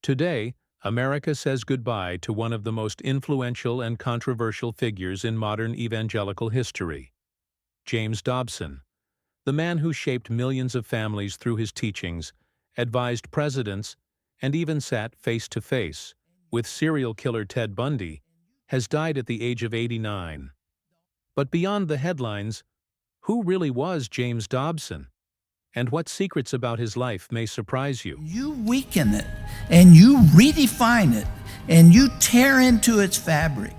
Today, America says goodbye to one of the most influential and controversial figures in modern evangelical history, James Dobson, the man who shaped millions of families through his teachings, advised presidents, and even sat face-to-face with serial killer Ted Bundy, has died at the age of 89. But beyond the headlines, who really was James Dobson? And what secrets about his life may surprise you? You weaken it, and you redefine it, and you tear into its fabric.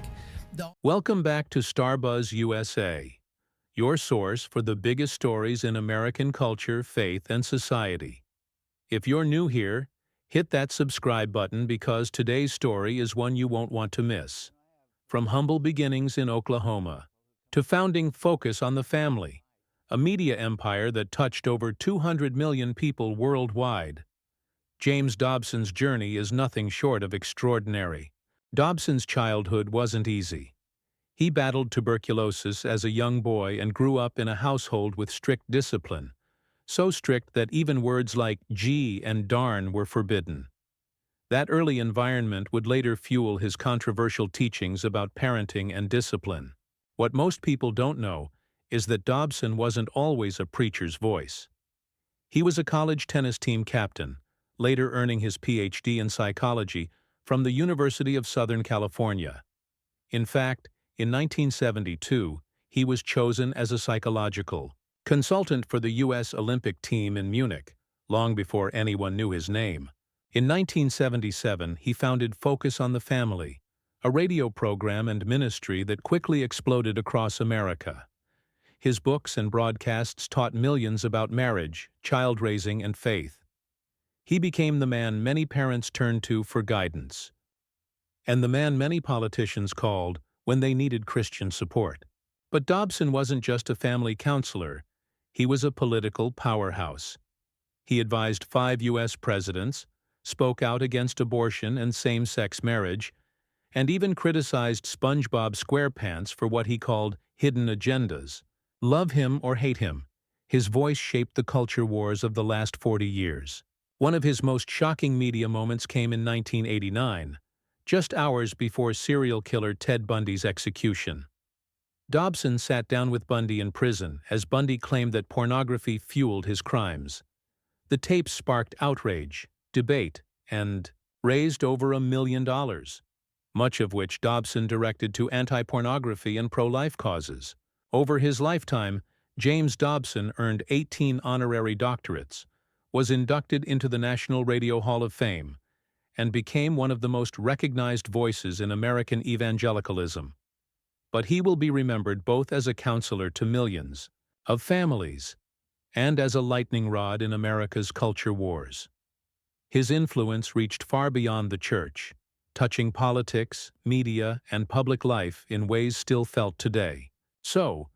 Welcome back to Starbuzz USA, your source for the biggest stories in American culture, faith, and society. If you're new here, hit that subscribe button because today's story is one you won't want to miss. From humble beginnings in Oklahoma to founding Focus on the Family, a media empire that touched over 200 million people worldwide, James Dobson's journey is nothing short of extraordinary. Dobson's childhood wasn't easy. He battled tuberculosis as a young boy and grew up in a household with strict discipline, so strict that even words like gee and darn were forbidden. That early environment would later fuel his controversial teachings about parenting and discipline. What most people don't know is that Dobson wasn't always a preacher's voice. He was a college tennis team captain, later earning his Ph.D. in psychology from the University of Southern California. In fact, in 1972, he was chosen as a psychological consultant for the U.S. Olympic team in Munich, long before anyone knew his name. In 1977, he founded Focus on the Family, a radio program and ministry that quickly exploded across America. His books and broadcasts taught millions about marriage, child-raising, and faith. He became the man many parents turned to for guidance, and the man many politicians called when they needed Christian support. But Dobson wasn't just a family counselor, he was a political powerhouse. He advised 5 U.S. presidents, spoke out against abortion and same-sex marriage, and even criticized SpongeBob SquarePants for what he called hidden agendas. Love him or hate him, his voice shaped the culture wars of the last 40 years. One of his most shocking media moments came in 1989, just hours before serial killer Ted Bundy's execution. Dobson sat down with Bundy in prison as Bundy claimed that pornography fueled his crimes. The tapes sparked outrage, debate, and raised over $1 million, much of which Dobson directed to anti-pornography and pro-life causes. Over his lifetime, James Dobson earned 18 honorary doctorates, was inducted into the National Radio Hall of Fame, and became one of the most recognized voices in American evangelicalism. But he will be remembered both as a counselor to millions of families and as a lightning rod in America's culture wars. His influence reached far beyond the church, touching politics, media, and public life in ways still felt today. So,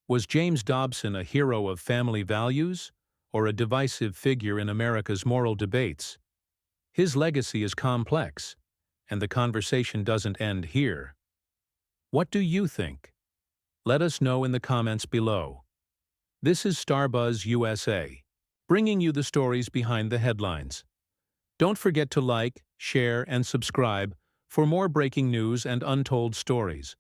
was James Dobson a hero of family values or a divisive figure in America's moral debates? His legacy is complex, and the conversation doesn't end here. What do you think? Let us know in the comments below. This is Starbuzz USA, bringing you the stories behind the headlines. Don't forget to like, share, and subscribe for more breaking news and untold stories.